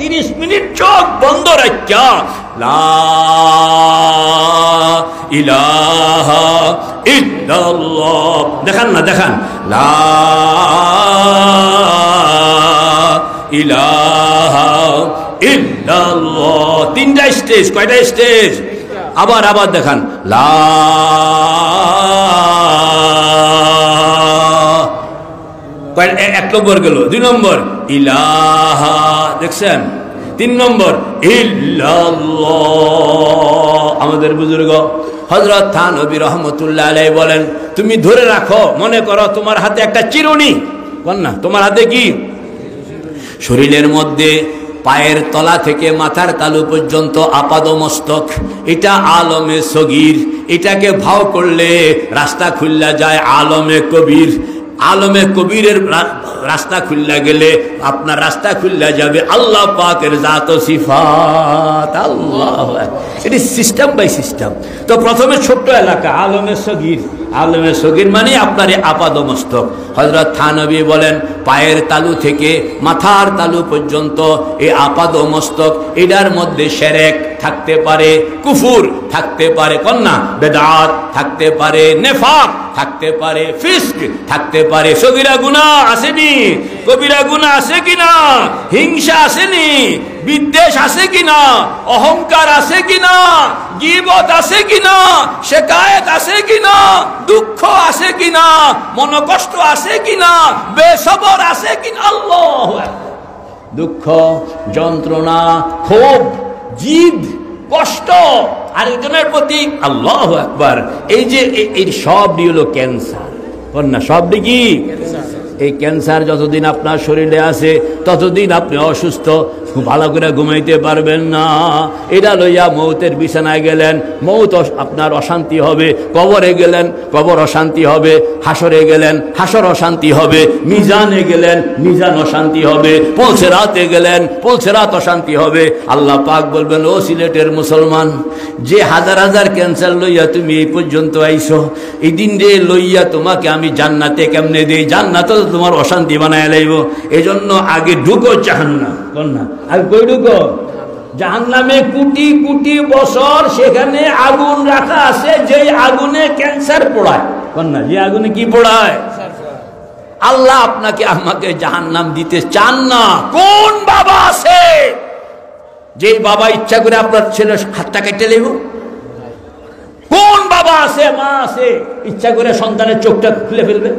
30 minute চোখ বন্ধ রাখিয়া লা ইলাহা ইল্লাল্লাহ, দেখান না, দেখান, লা ইলাহা ইল্লাল্লাহ। 3টা স্টেজ, কয়টা স্টেজ? আবার আবার দেখান, লা, এক নম্বর গেল, 2 নম্বর ইলাহা, দেখছেন, 3 নম্বর ইল্লাল্লাহ। আমাদের বুজুর্গ হযরত থানভী রহমতুল্লাহ আলাইহি বলেন, তুমি ধরে রাখো, মনে করো তোমার হাতে একটা চিরুনি, বল না, তোমার হাতে কি? শরীরের মধ্যে পায়ের তলা থেকে মাথার তালু পর্যন্ত আপাদ মস্তক, এটা আলমে সগীর। এটাকে ভাও করলে রাস্তা খুল্লা যায় আলমে কবির। আলমে কবিরের রাস্তা খুল্লা গেলে আপনার রাস্তা খুল্লা যাবে আল্লাহ পাকের জাত ও সিফাত। আল্লাহ, এটি সিস্টেম বাই সিস্টেম। তো প্রথমে ছোট্ট এলাকা আলমে সগীর, আলমে সগীর মানে আপনার আপাদ মস্তক। হযরত থানভী বলেন, পায়ের তালু থেকে মাথার তালু পর্যন্ত এই আপাদ মস্তক, এটার মধ্যে শিরক থাকতে পারে, কুফুর থাকতে পারে, কন্যা বেদাত থাকতে পারে, নেফাক থাকতে পারে, ফিস্ক থাকতে পারে। সগীরা গুনাহ আসেনি, কবিরা গুনাহ আছে কিনা, হিংসা আসেনি, বিদ্বেষ আছে কিনা, অহংকার আছে কিনা, গীবত আছে কিনা, শিকায়েত আছে কিনা, দুঃখ আছে কিনা, মনোকষ্ট আছে কিনা, বেসবর আছে কিনা। আল্লাহু আকবার। দুঃখ, যন্ত্রণা, ক্ষোভ, জিদ, কষ্ট আরেকজনের প্রতি, আল্লাহু আকবার। এই যে এই সবটি হলো ক্যান্সার, কন্যা, সবটি কি? এই ক্যান্সার যতদিন আপনার শরীরে আছে ততদিন আপনি অসুস্থ, ভালো করে ঘুমাইতে পারবেন না। এটা লইয়া মৌতের বিছানায় গেলেন, মৌত আপনার অশান্তি হবে, কবরে গেলেন, কবর অশান্তি হবে, হাসরে গেলেন, হাসর অশান্তি হবে, মিজানে গেলেন, মিজান অশান্তি হবে, পলসেরাতে গেলেন, পলসেরাত অশান্তি হবে। আল্লাহ পাক বলবেন, ও সিলেটের মুসলমান, যে হাজার হাজার ক্যান্সার লইয়া তুমি এই পর্যন্ত আইছো, এই দিন রে লইয়া তোমাকে আমি জান্নাতে কেমনে দেই? জান্নাত তোমার অশান্তি বানায় লাইব। এই জন্য আগে ঢুকো জাহান্নাম, কন্যা, আর কই ঢুকো? জাহান্নামে কোটি কোটি বছর সেখানে আগুন রাখা আছে, যে আগুনে ক্যান্সার পোড়ায়, কন্যা, যে আগুনে কি পোড়ায়? আল্লাহ আপনাকে আমাকে জাহান্নাম দিতে চান না। কোন বাবা আছে যে বাবা ইচ্ছা করে আপনার ছেলের হাতটা কেটে নেব? কোন বাবা আছে, মা আছে ইচ্ছা করে সন্তানের চোখটা খুলে ফেলবে?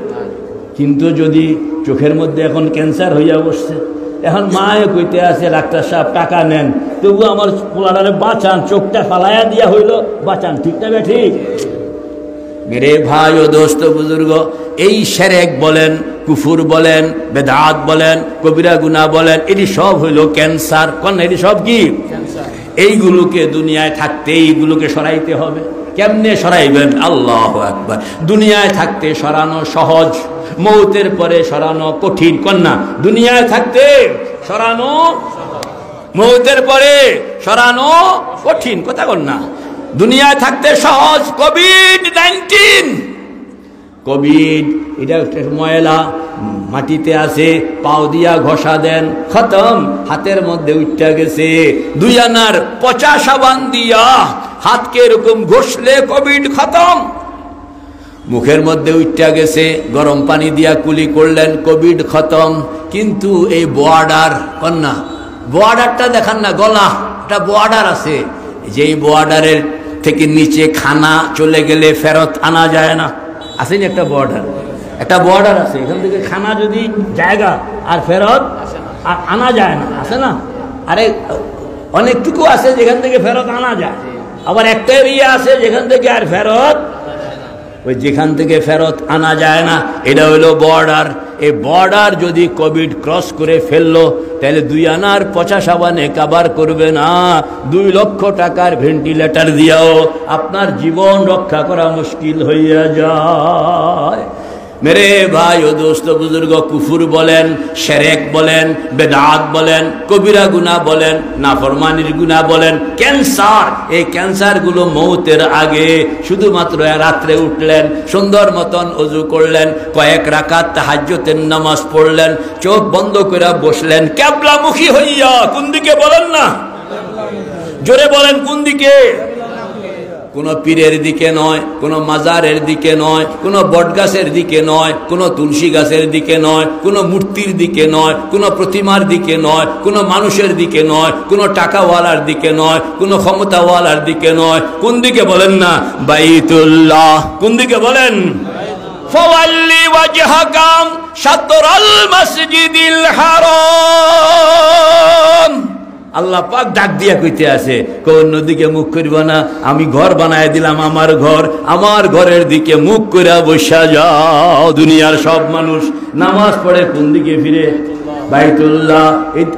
কিন্তু যদি চোখের মধ্যে এখন ক্যান্সার হইয়া বসছে, এখন মায়ে কইতে আছে, ডাক্তার সাহেব টাকা নেন, তবু আমার পোলাটারে বাঁচান, চোখটা ফালাইয়া দিয়া হইল, বাঁচান, ঠিক না? ঠিক। মেরে ভাই ও দোস্ত বুজুর্গ, এই শিরক বলেন, কুফুর বলেন, বেদাত বলেন, কবিরা গুনাহ বলেন, এটি সব হইল ক্যান্সার। কন্যা, এটি সব কি? এইগুলোকে দুনিয়ায় থাকতে এইগুলোকে সরাইতে হবে। কেমনে সরাইবেন? আল্লাহু আকবার। দুনিয়ায় থাকতে সরানো সহজ, মৌতের পরে সরানো কঠিন। কন্যা, দুনিয়ায় থাকতে সরানো, মৌতের পরে সরানো কঠিন। কথা কন্যা, দুনিয়ায় থাকতে সহজ। কোভিড-19, কোভিড, এটা ময়লা মাটিতে আছে, পাও দিয়া ঘষা দেন, খতম, হাতের মধ্যে উঠা গেছে। 2 আনার পচা সাবান দিয়া হাতকে এরকম ঘষলে কোভিড খতম। মুখের মধ্যে উঠা গেছে, গরম পানি দিয়া কুলি করলেন, কোভিড খতম। কিন্তু এই বর্ডার, কন্যা, বর্ডারটা দেখান না, গলা একটা বর্ডার আছে, যেই বর্ডারের থেকে নিচে খানা চলে গেলে ফেরত আনা যায় না। আসেনি একটা বর্ডার, একটা বর্ডার আছে, এখান থেকে খানা যদি জায়গা আর ফেরত আর আনা যায় না, আছে না? আরে অনেকটুকু আছে যেখান থেকে ফেরত আনা যায়, আবার একটা এরিয়া আছে যেখান থেকে আর ফেরত, ওই যেখান থেকে ফেরত আনা যায় না, এটা হলো বর্ডার। এই বর্ডার যদি কোভিড ক্রস করে ফেললো, তাহলে 2 আনার পচা সাবানে কাবার করবে না। 2 লক্ষ টাকার ভেন্টিলেটর দিয়াও আপনার জীবন রক্ষা করা মুশকিল হইয়া যায়। मेरे भाई ও দোস্ত বুজুর্গ, কুফুর বলেন, শিরক বলেন, বেদাত বলেন, কবিরা গুনাহ বলেন, নাফরমানির গুনাহ বলেন, ক্যান্সার, এই ক্যান্সার গুলো মৌতের আগে শুধুমাত্র রাত্রে উঠলেন, সুন্দর মতন ওযু করলেন, কয়েক রাকাত তাহাজ্জুদের নামাজ পড়লেন, চোখ বন্ধ করে বসলেন কিবলামুখী হইয়া। কোন দিকে বলেন না, জোরে বলেন কোন দিকে? কোনো পীরের দিকে নয়, কোনো মাজারের দিকে নয়, কোনো বটগাছের দিকে নয়, কোনো তুলসী গাছের দিকে নয়, কোনো মূর্তির দিকে নয়, কোনো প্রতিমার দিকে নয়, কোনো মানুষের দিকে নয়, কোনো টাকাওয়ালার দিকে নয়, কোনো ক্ষমতাওয়ালার দিকে নয়। কোন দিকে বলেন না? বাইতুল্লাহ। কোন দিকে বলেন? ফাওয়াল্লি ওয়াজহাকা শাতরাল মাসজিদিল হারাম। আল্লাহ পাক ডাক দিয়া কইতে আছে, অন্যদিকে মুখ করব না, আমি ঘর বানায় দিলাম, আমার ঘর, আমার ঘরের দিকে মুখ করে বসা যাও। দুনিয়ার সব মানুষ নামাজ পড়ে কোন দিকে ফিরে? বাইতুল্লাহ।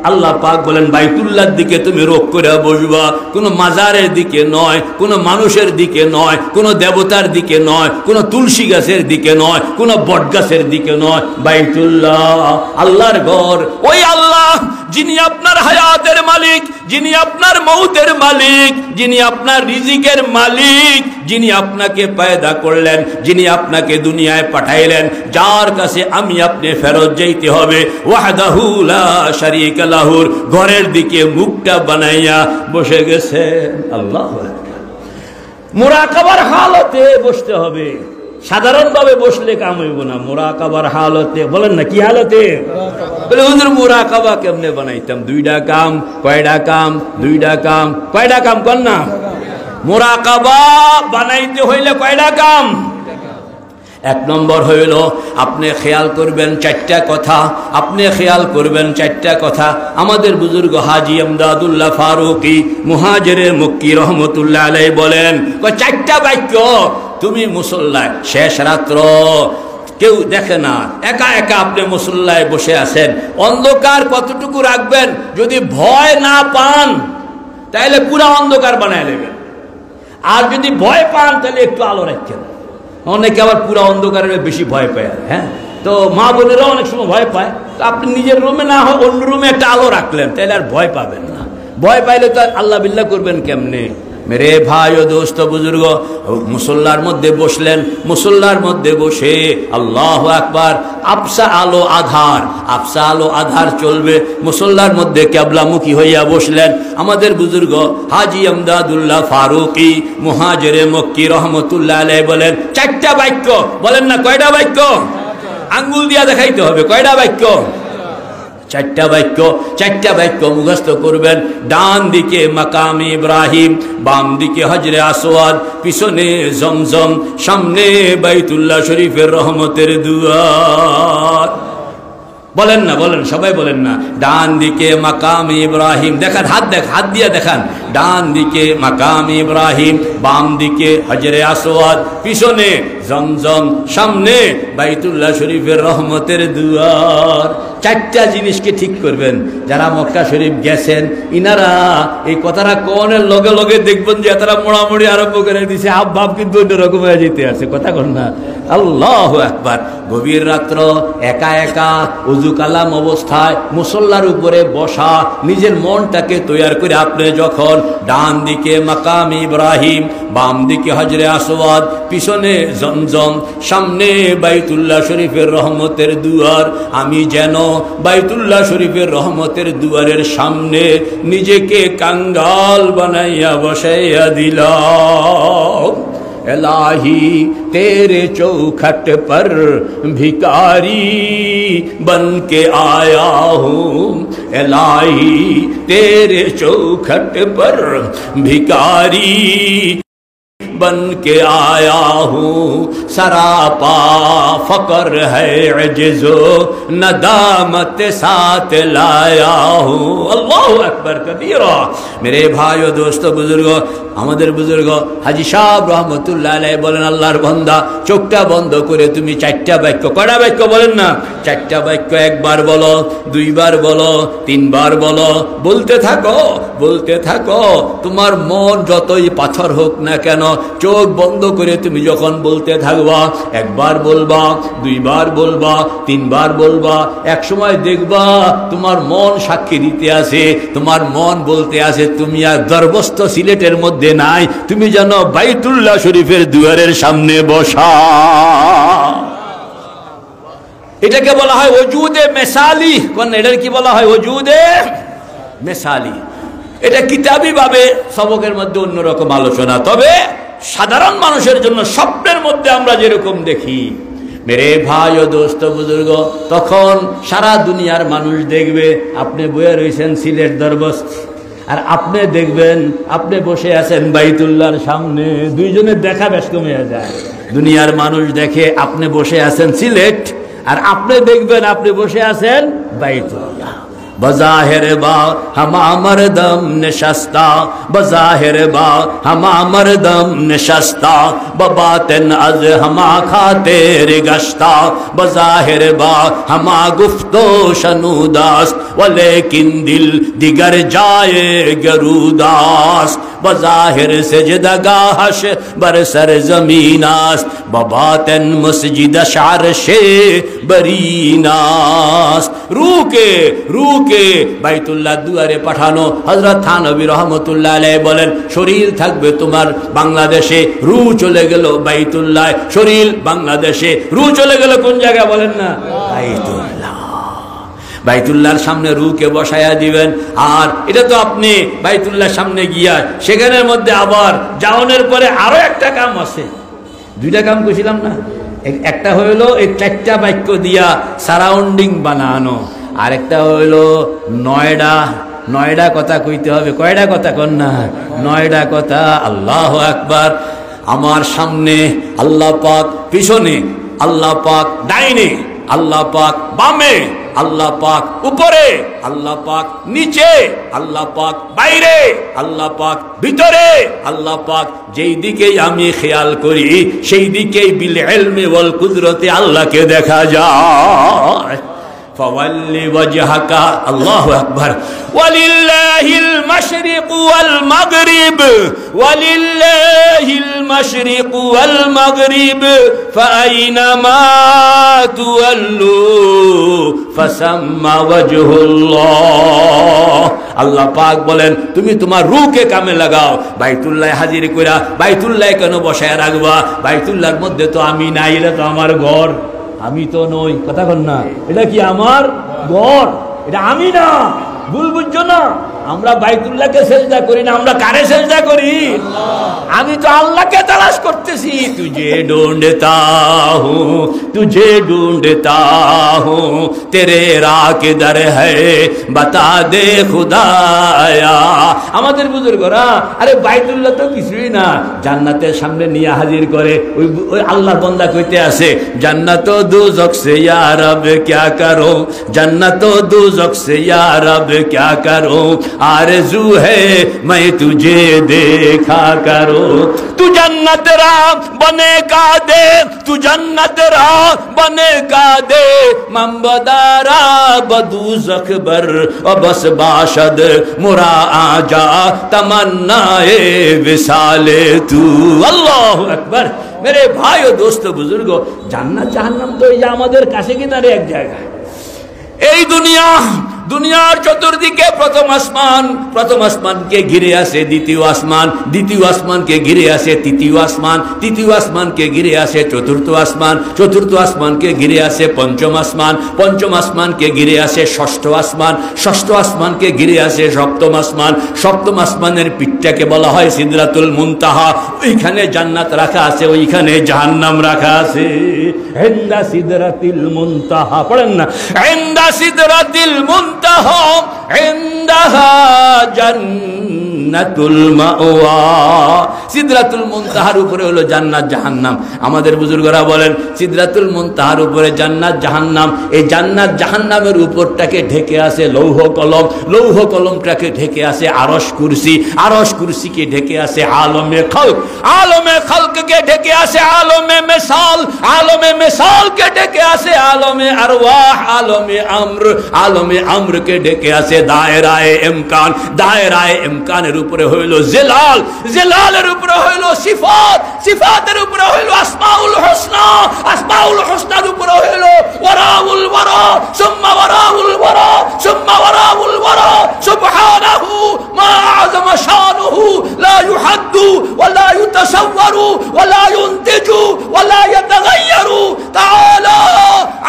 আল্লাহ পাক বলেন বাইতুল্লাহর দিকে তুমি রোগ করে বসবা, কোনো মাজারের দিকে নয়, কোনো মানুষের দিকে নয়, কোনো দেবতার দিকে নয়, কোনো তুলসী গাছের দিকে নয়, কোনো বট গাছের দিকে নয়। বাইতুল্লাহ আল্লাহর ঘর। ওই আল্লাহ যিনি আপনার হায়াতের মালিক, যিনি আপনার মৌতের মালিক, যিনি আপনার রিজিকের মালিক, যিনি আপনাকে পয়দা করলেন, যিনি আপনাকে দুনিয়ায় পাঠাইলেন, যার কাছে আমি আপনি ফেরত যাইতে হবে, ওয়াহদাহু লা শারীকা লাহুর ঘরের দিকে মুখটা বানাইয়া বসে গেছেন। আল্লাহু আকবার। মুরাকাবার হালতে বসতে হবে, সাধারণভাবে বসলে কাম হইব না। মুরাকাবার হালতে, বলেন না কি হালতে? বলে হুজুর মুরাকাবা কেমনে বানাইতাম? দুইটা কাম। কয়টা কাম? দুইটা কাম। কয়টা কাম কর না? মুরাকাবা বানাইতে হইলে কয়টা কাম? এক নম্বর হইল আপনি খেয়াল করবেন চারটা কথা, আপনি খেয়াল করবেন চারটা কথা। আমাদের বুজুর্গ হাজী আমদাদুল্লাহ ফারুকি মুহাজিরে মক্কি রহমতুল্লাহ আলাইহি বলেন, চারটা বাক্য তুমি মুসল্লায় শেষ রাত্র, কেউ দেখে না, একা একা আপনি মুসল্লায় বসে আছেন, অন্ধকার কতটুকু রাখবেন? যদি ভয় না পান তাহলে পুরা অন্ধকার বানায় নেবেন, আর যদি ভয় পান তাহলে একটু আলো রাখেন। অনেকে আবার পুরা অন্ধকারের বেশি ভয় পায়। হ্যাঁ, তো মা বোনেরাও অনেক সময় ভয় পায়, তো আপনি নিজের রুমে না হয় অন্য রুমে একটা আলো রাখলেন, তাহলে আর ভয় পাবেন না। ভয় পাইলে তো আর আল্লাহ বিল্লাহ করবেন কেমনে? মেরে ভাই ও দোস্ত বুজুর্গ, মুসল্লার মধ্যে বসলেন, মুসল্লার মধ্যে বসে আল্লাহু আকবার, আবসা আলো আধার, আবসা আলো আধার চলবে, মুসল্লার মধ্যে কিবলামুখী হইয়া বসলেন। আমাদের বুজুর্গ হাজী আমদাদুল্লাহ ফারুকি মুহাজিরে মক্কি রহমতুল্লাহ আলাইহি বলেন চারটা বাক্য। বলেন না কয়টা বাক্য? আঙ্গুল দিয়া দেখাইতে হবে কয়টা বাক্য? চারটা বাক্য। চারটা বাক্য মুখস্থ করবেন। ডান দিকে মাকাম ইব্রাহিম, বাম দিকে হজরে আসওয়াদ, পিছনে জমজম, সামনে বাইতুল্লাহ শরীফের রহমতের দুয়ার। বলেন না, বলেন সবাই বলেন না। ডান দিকে মাকাম ইব্রাহিম, দেখান হাত, হাত দিয়ে দেখান। ডান দিকে মাকাম ইব্রাহিম, বাম দিকে হজরে আসওয়াদ, পিছনে জমজম, সামনে বাইতুল্লাহ শরীফের রহমতের দুয়ার। চারটা জিনিসকে ঠিক করবেন। যারা মক্কা শরীফ গেছেন ইনারা এই কথাটা কোনের লগে লগে দেখবেন যে তারা মোড়ামুড়ি আরম্ভ করে দিছে, হাব ভাব কিন্তু অন্যরকম হয়ে যেতে আছে। কথা কন না? আল্লাহু আকবার। গভীর রাত্র একা একা উজু কালাম অবস্থায় মুসল্লার উপরে বসা, নিজের মনটাকে তৈয়ার করে আপনি যখন ডান দিকে মাকাম ইব্রাহিম, বাম দিকে হজরে আসওয়াদ, পিছনে জমজম, সামনে বাইতুল্লাহ শরীফের রহমতের দুয়ার, আমি যেন বাইতুল্লাহ শরীফের রহমতের দুয়ারের সামনে নিজেকে কাঙ্গাল বানাইয়া বসাইয়া দিলাম। इलाही तेरे चौखट पर भिकारी बन के आया हूँ, इलाही तेरे चौखट पर भिकारी बन के आया हूँ, सरापा फकर है अज्जो नदामत साथ लाया हूँ। अल्लाह আল্লাহু আকবার কবীরা। মেরে ভাই ও দোস্ত বুজুর্গ, আমাদের বুজুর্গ হাজী সাহেব রহমতুল্লাহ আলাইহি বলেন, আল্লাহর বান্দা চোখটা বন্ধ করে তুমি চারটা বাক্য, কয়টা বাক্য বলেন না, চারটা বাক্য একবার বলো, দুইবার বলো, তিনবার বলো, বলতে থাকো বলতে থাকো। তোমার মন যতই পাথর হোক না কেন, চোখ বন্ধ করে তুমি যখন বলতে থাকবা, একবার বলবা, দুইবার বলবা, তিনবার বলবা, এক সময় দেখবা তোমার মন সাক্ষী দিতে আছে, তোমার মন বলতে আছে তুমি আর দরবস্ত সিলেটের মধ্যে নাই, তুমি যেন বাইতুল্লাহ শরীফের দুয়ারের সামনে বসা। এটাকে বলা হয় ওজুদে মেসালি। কোন এটার কি বলা হয়? ওজুদে মেসালি। এটা কিতাবি ভাবে সবকের মধ্যে অন্যরকম আলোচনা, তবে সাধারণ মানুষের জন্য স্বপ্নের মধ্যে আমরা যেরকম দেখি। মেরে ভাই ও দোস্ত বুজুর্গ, তখন সারা দুনিয়ার মানুষ দেখবে আপনি বয়ে রয়েছেন সিলেট দরবস্ত, আর আপনি দেখবেন আপনি বসে আছেন বাইতুল্লাহর সামনে, দুইজনের দেখা বেশ কমে যায়। দুনিয়ার মানুষ দেখে আপনি বসে আছেন সিলেট, আর আপনি দেখবেন আপনি বসে আছেন বাইতুল্লাহ। बज़ाहिर बा हमा मरदम नशस्ता, बज़ाहिर बा हमा मरदम नशस्ता, बबातिन अज हमा खातिर गश्ता, बज़ाहिर बा हमा गुफ्तो शनूदास, वलेकिन दिल दिगर जाए गरूदास, बज़ाहिर सजदगाहश बरसर ज़मीनास, बबातिन मस्जिद शारशे बरीनास। रूके বাইতুল্লাহ দুয়ারে পাঠানো। হযরত থানবী রহমতুল্লাহ আলাইহি বলেন, শরীর থাকবে তোমার বাংলাদেশে, রু চলে গেল বাইতুল্লাহ। শরীর বাংলাদেশে, রু চলে গেল কোন জায়গায় বলেন না? বাইতুল্লাহ। বাইতুল্লাহর সামনে রুকে বসায়া দিবেন। আর এটা তো আপনি বাইতুল্লাহর সামনে গিয়া সেখানের মধ্যে আবার যাওয়ানোর পরে আরো একটা কাম আছে, দুইটা কাম কইছিলাম না? একটা হইল এই চারটা বাক্য দিয়া সারাউন্ডিং বানানো, আরেকটা হইল নয়ডা কথা কইতে হবে। কয়টা কথা কন না? নয়ডা কথা। আল্লাহু আকবার। আমার সামনে আল্লাহ পাক, পিছনে আল্লাহ পাক, ডাইনে আল্লাহ পাক, বামে আল্লাহ পাক, উপরে আল্লাহ পাক, নিচে আল্লাহ পাক, বাইরে আল্লাহ পাক, ভিতরে আল্লাহ পাক। যেই দিকেই আমি খেয়াল করি সেই দিকেই বিল ইলমি ওয়াল কুদরতে আল্লাহকে দেখা যায়। فولي وجهك الله أكبر ولله المشرق والمغرب ولله المشرق والمغرب فأينما تولوا فثم وجه الله। আল্লাহ পাক বলেন তুমি তোমার রূহকে কামে লাগাও, বাইতুল্লাহ হাজির কইরা বাইতুল্লাহ কেন বসায় রাখবা? বাইতুল্লাহর মধ্যে তো আমি নাই, এটা তো আমার ঘর, আমি তো নই। কথা কন না, এটা কি আমার ঘর, এটা আমি না। ভুল বুঝছো না? আমরা বাইতুল্লাহকে সেজদা করি না, আমরা কারে সেজদা করি? আমি তো আল্লাহকে তালাশ করতেছি। তুঝে ঢूंढता हूँ तुझे ढूंढता हूँ तेरे राह किधर है बता दे खुदाया। আমাদের বুজুর্গরা আরে বাইতুল্লাহ তো কিছুই না, জান্নাতের সামনে নিয়ে হাজির করে। ওই আল্লাহর বান্দা কইতে আছে, জান্নাত ও दोजख से या रब क्या करो, जन्नत ও दोजख से या रब क्या करो, आरज़ू है मैं तुझे देखा करो। तू जन्नत रा बने का दे, तू जन्नत रा बने का दे, मंबदारा बदूज़ख बर और बस बाशद मुरा आजा तमन्नाए विसाले तू। अल्लाहु अकबर। मेरे भाई और दोस्तों बुजुर्गो, জান্নাত জাহান্নাম তো এই আমাদের কাছে কিনারে এক জায়গায়। এই দুনিয়ার চতুর্দিকে প্রথম আসমানকে ঘিরে আছে দ্বিতীয় আসমান, দ্বিতীয় আসমানকে ঘিরে আছে তৃতীয় আসমান, তৃতীয় আসমানকে ঘিরে আছে চতুর্থ আসমান, চতুর্থ আসমানকে ঘিরে আছে পঞ্চম আসমান, পঞ্চম আসমানকে ঘিরে আছে ষষ্ঠ আসমান, ষষ্ঠ আসমানকে ঘিরে আছে সপ্তম আসমান, সপ্তম আসমানের পিঠটাকে বলা হয় সিদরাতুল মুনতাহা। ওইখানে জান্নাত রাখা আছে, ওইখানে জাহান্নাম রাখা আছে। ইনদা সিদরাতিল মুনতাহা, পড়েন না, ইনদা সিদরাতিল মুনতাহা ইনদাহা জান্নাতুল জান্নাতুল মাওয়া। সিদরাতুল মুনতাহার উপরে হলো জান্নাত জাহান্নাম। আমাদের বুজুর্গরা বলেন সিদরাতুল মুনতাহার উপরে জান্নাত জাহান্নাম। এই জান্নাত জাহান্নামের উপরটাকে ঢেকে আছে লৌহ কলম, লৌহ কলমটাকে ঢেকে আছে আরশ কুরসি, আরশ কুরসিকে ঢেকে আছে আলমে খালক, আলমে খালককে ঢেকে আছে আলমে মিসাল, আলমে মিসালকে ঢেকে আছে আলমে আরওয়াহ, আলমে আমর, আলমে আমরকে ঢেকে আছে দায়রায়ে ইমকান, দায়রায়ে ইমকানের উপরে হইল জিলাল, জিলালের উপরে হইল সিফাত, সিফাতের উপরে হইল আসমাউল হুসনা, আসমাউল হুসনার উপরে হইল ওয়ারাউল ওয়ারা, সুম্মা ওয়ারাউল ওয়ারা, সুম্মা ওয়ারাউল ওয়ারা, সুবহানাহু মা আযমা শানুহু লা ইউহাদ্দু ওয়া লা ইউতাসাওয়ারু ওয়া লা ইউনতিজু ওয়া লা ইয়াতাগায়্যারু তাআলা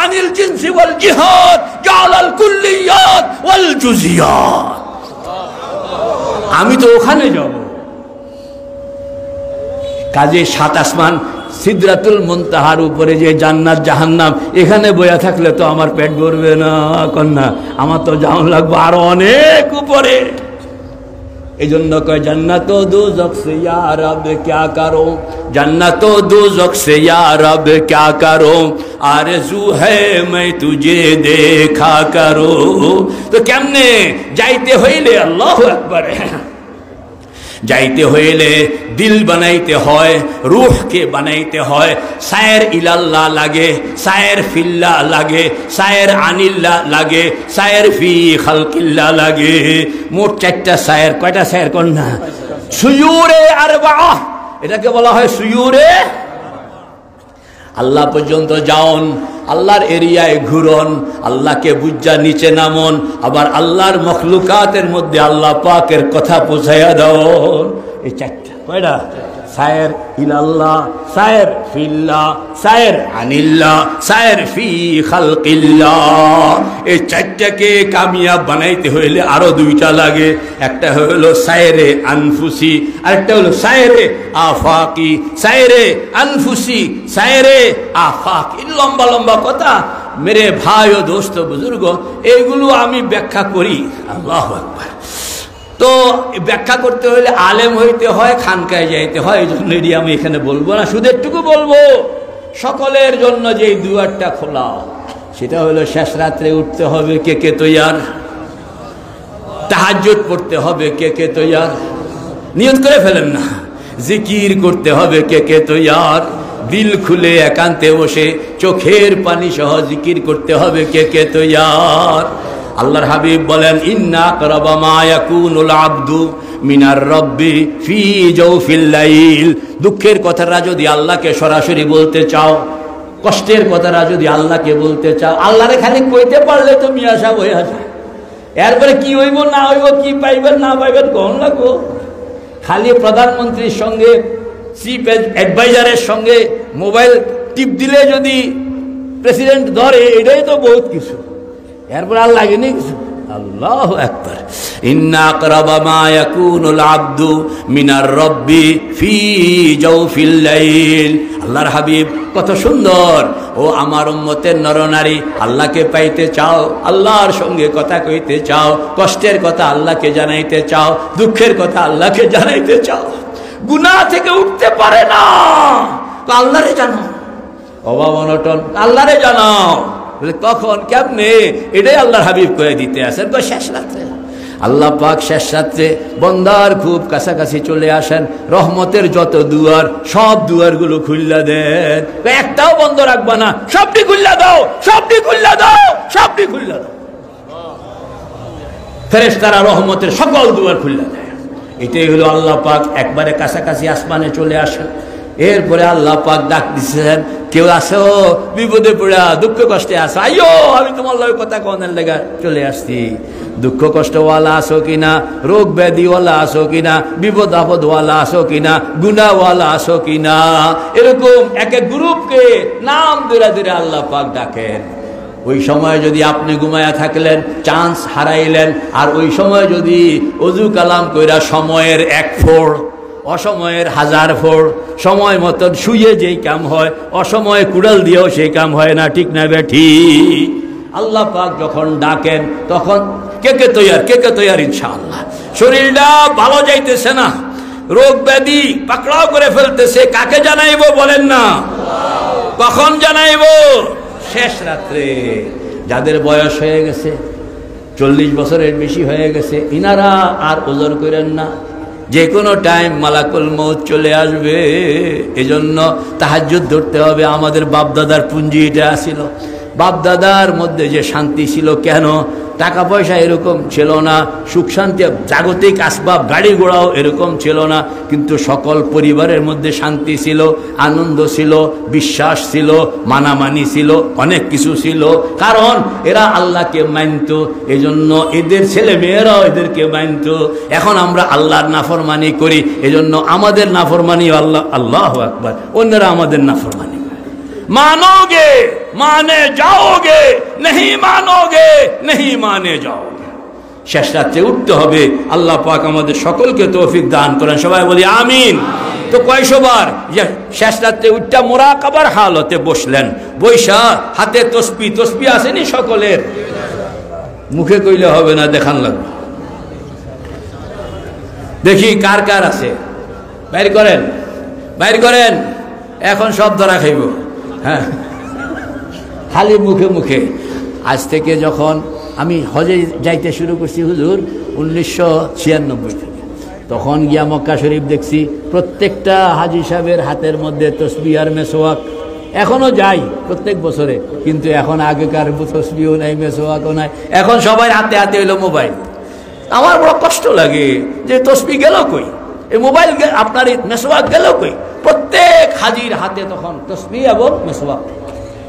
আনিল জিনসি ওয়াল জিহাদ জাআলাল কুল্লিয়াত ওয়াল জুজিয়াত। আমি তো ওখানে যাব। কাজে সাত আসমান সিদরাতুল মুনতাহার উপরে যে জান্নাত জাহান্নাম, এখানে বইয়া থাকলে তো আমার পেট ভরবে না কন্যা, আমার তো যাওয়া লাগবে আরো অনেক উপরে। এই জন্য কয় জান্নাত দোজখ সে ইয়া রব ক্যা করো, জান্নাত দোজখ সে ইয়া রব ক্যা করো, আরজু হ্যায় मैं तुझे देखा करो। তো কেমনে যাইতে হইলে আল্লাহু আকবার, যাইতে হইলে দিল বানাইতে হয়, রূহকে বানাইতে হয়। সায়ের ইলাল্লাহ লাগে, সায়ের ফিল্লাহ লাগে, সায়ের আনিল্লাহ লাগে, সায়ের ফি খালকিল্লাহ লাগে। মোট চারটা সায়ের। কয়টা সায়ের কন্যা? সুয়ুরে আরবাহ, এটাকে বলা হয় সুয়ুরে। আল্লাহ পর্যন্ত যাওন, আল্লাহর এরিয়ায় ঘুরন, আল্লাহকে বুঝা নিচে নামন, আবার আল্লাহর মখলুকাতের মধ্যে আল্লাহ পাকের কথা পৌঁছাইয়া দাও। এই চারটা। কয়টা? সায়ের ইলাল্লাহ, সায়ের ফিল্লাহ, সায়ের আনিল্লাহ, সায়ের ফি খালকিল্লাহ। এই চারটাকে কামিয়াব বানাইতে হইলে আরো দুইটা লাগে। একটা হলো সায়েরে আনফুসি, আরেকটা হলো সায়েরে আফাকি। সায়েরে আনফুসি, সায়েরে আফাকি, লম্বা লম্বা কথা মেরে ভাই ও দোস্ত বুজুর্গ, এইগুলো আমি ব্যাখ্যা করি। আল্লাহু আকবার। তো ব্যাখ্যা করতে হলে আলেম হইতে হয়, খানকায় যাইতে হয়। এই জন্য এটি আমি এখানে বলবো না, শুধু একটুকু বলবো সকলের জন্য যে দুয়ারটা খোলা, সেটা হলো শেষ রাত্রে উঠতে হবে কে কে তৈয়ার, তাহাজ্জুদ পড়তে হবে কে কে তৈয়ার, নিয়ত করে ফেলেন না, জিকির করতে হবে কে কে তৈয়ার, দিল খুলে একান্তে বসে চোখের পানি সহ জিকির করতে হবে কে কে তৈয়ার। আল্লাহর হাবিব বলেন ইন্না আকরাবা মা ইয়াকুনুল আবদু মিনার রব্বি ফি জাওফিল লাইল। দুঃখের কথাটা যদি আল্লাহকে সরাসরি বলতে চাও, কষ্টের কথাটা যদি আল্লাহকে বলতে চাও, আল্লাহরে খালি কইতে পারলে তো মিয়া সাহেব হয়ে আসে। এরপরে কি হইব না হইব, কি পাইবেন না পাইবেন কখন লাগবো। খালি প্রধানমন্ত্রীর সঙ্গে, চিফ অ্যাডভাইজারের সঙ্গে মোবাইল টিপ দিলে যদি প্রেসিডেন্ট ধরে, এটাই তো বহুত কিছু। এরপর আর লাগেনি কিছু। আল্লাহু আকবার। ইন্না আকরাবা মা ইয়াকুনুল আবদু মিনার রব্বি ফি জাওফিল লাইল। আল্লাহর হাবিব কত সুন্দর। ও আমার উম্মতের নরনারী, আল্লাহকে পাইতে চাও, আল্লাহর সঙ্গে কথা কইতে চাও, কষ্টের কথা আল্লাহকে জানাইতে চাও, দুঃখের কথা আল্লাহকে জানাইতে চাও, গুনাহ থেকে উঠতে পারে না তো আল্লাহরে জানো, অভাব অনটন আল্লাহরে জানাও। কখন কেমনে, এটাই আল্লাহর হাবিব করে দিতে আসেন শেষ রাত্রে। আল্লাহ পাক শেষ রাত্রে বন্দার খুব কাছাকাছি চলে আসেন, রহমতের যত দুয়ার সব দুয়ারগুলো খুল্লা দেন, একটাও বন্ধ রাখবা না, সবটি খুল্লা দাও, সবটি খুল্লা দাও, সবটি খুল্লা দাও। ফেরেশতারা রহমতের সকল দুয়ার খুল্লা দেয়। এটাই হলো আল্লাহ পাক একবারে কাছাকাছি আসমানে চলে আসেন। এরপরে আল্লাহ পাক ডাক দিচ্ছেন, কেউ আসো বিপদে পড়া, দুঃখ কষ্টে আসো, আইয়ো আমি তোমার লয় কথা কনের লেগা চলে আসছি। দুঃখ কষ্টওয়ালা আসো কিনা, রোগ ব্যাধিওয়ালা আসো কিনা, বিপদ আপদওয়ালা আসো কিনা, গুনাহওয়ালা আসো কিনা, এরকম এক এক গ্রুপকে নাম ধরে ধরে আল্লাহ পাক ডাকেন। ওই সময় যদি আপনি ঘুমায়া থাকলেন, চান্স হারাইলেন, আর ওই সময় যদি অজু কালাম কইরা সময়ের এক ফোড়, অসময়ের হাজার ফোড়, সময় মতন শুয়ে যেই কাম হয়, অসময়ে কুড়াল দিয়েও সেই কাম হয় না, ঠিক না বেঠি? আল্লাহ পাক যখন ডাকেন তখন কে কে তৈয়ার ইনশাআল্লাহ। শরীরটা ভালো যাইতেছে না, রোগ ব্যাধি পাকড়াও করে ফেলতেছে, কাকে জানাইবো বলেন না? কখন জানাইবো? শেষ রাত্রে। যাদের বয়স হয়ে গেছে, 40 বছরের বেশি হয়ে গেছে, ইনারা আর ওজর করেন না, যে কোনো টাইম মালাকুল মউত চলে আসবে। এজন্য তাহাজ্জুদ ধরতে হবে। আমাদের বাপদাদার পুঞ্জি এটা ছিল, বাপদাদার মধ্যে যে শান্তি ছিল, কেন টাকা পয়সা এরকম ছিল না, সুখ শান্তি জাগতিক আসবাব গাড়ি ঘোড়াও এরকম ছিল না, কিন্তু সকল পরিবারের মধ্যে শান্তি ছিল, আনন্দ ছিল, বিশ্বাস ছিল, মানামানি ছিল, অনেক কিছু ছিল। কারণ এরা আল্লাহকে মানত, এজন্য এদের ছেলে মেয়েরাও এদেরকে মানত। এখন আমরা আল্লাহর নাফরমানি করি, এজন্য আমাদের নাফরমানি আল্লাহ, আল্লাহু আকবার, অন্যরা আমাদের নাফরমানি। मानोगे माने जाओगे, नहीं मानोगे नहीं माने जाओगे। শেষ রাতে উঠতে হবে। আল্লাহ পাক আমাদের সকলকে তৌফিক দান করেন, সবাই বলি আমিন। তো কয়শোবার শেষ রাতে উঠটা মুরাকাবার হালতে বসলেন, বৈশা হাতে তসবি আসেনি সকলের, মুখে কইলে হবে না, দেখান লাগবে। দেখি কার কার আছে, বাইর করেন। এখন সব ধরা খাইব। হ্যাঁ, খালি মুখে মুখে। আজ থেকে যখন আমি হজে যাইতে শুরু করছি হুজুর 1996 থেকে, তখন গিয়া মক্কা শরীফ দেখছি প্রত্যেকটা হাজি সাহেবের হাতের মধ্যে তসবিহ আর মেসওয়াক। এখনো যাই প্রত্যেক বছরে, কিন্তু এখন আগেকার তসবিহও নাই, মেসওয়াকও নাই, এখন সবাই হাতে হাতে হইলো মোবাইল। আমার বড় কষ্ট লাগে যে তসবিহ গেল কই, এই মোবাইল আপনার এই মেসওয়াক গেল কই। প্রত্যেক হাজির হাতে তখন তসবিহ এবং মেসওয়াক,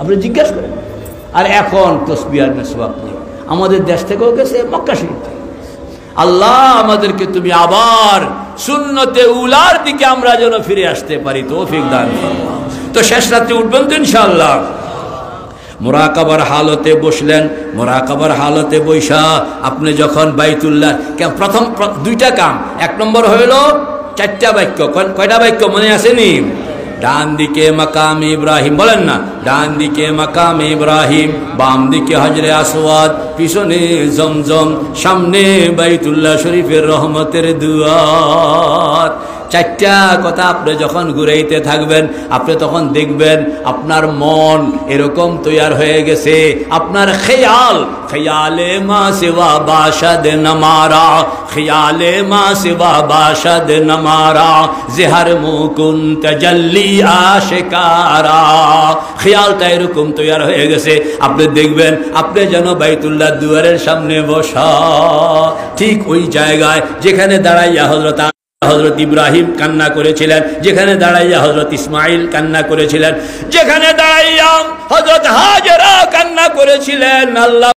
আপনি জিজ্ঞেস করেন। আর এখন তসবিহ আর মেসওয়াক নেই, আমাদের দেশ থেকেও গেছে, মক্কা শরীফ থেকে। আল্লাহ আমাদেরকে তুমি আবার সুন্নতে উলার দিকে আমরা যেন ফিরে আসতে পারি, তৌফিক দান করো। তো শেষ রাতে উঠবেন তো ইনশাআল্লাহ। মুরাকাবার হালতে বসলেন, মুরাকাবার হালতে বৈশা আপনি যখন বাইতুল্লাহ, প্রথম দুইটা কাম। এক নম্বর হইল 4টা বাক্য, কয়টা বাক্য মনে আসেনি? ডান দিকে মাকাম ইব্রাহিম, বলেন না, ডান দিকে মাকাম ইব্রাহিম, বাম দিকে হজরে আসওয়াদ, পিছনে জমজম, সামনে বাইতুল্লাহ শরীফের রহমতের দুয়ার। 4টা কথা আপনি যখন ঘুরাইতে থাকবেন, আপনি তখন দেখবেন আপনার মন এরকম তৈয়ার হয়ে গেছে। আপনার খেয়ালে মা সিওয়া বাশাদ নমারা, খেয়ালে মা সিওয়া বাশাদ নমারা, জেহার মুকুন তাজাল্লি আশিকারা। খেয়ালটা এরকম তৈয়ার হয়ে গেছে, আপনি দেখবেন আপনি যেন বাইতুল্লাহ দুয়ারের সামনে বসা, ঠিক ওই জায়গায় যেখানে দাঁড়াইয়া হযরত ইব্রাহিম কান্না করেছিলেন, যেখানে দাঁড়াইয়া হযরত ইসমাইল কান্না করেছিলেন, যেখানে দাঁড়াইয়া হযরত হাজেরা কান্না করেছিলেন। আল্লাহ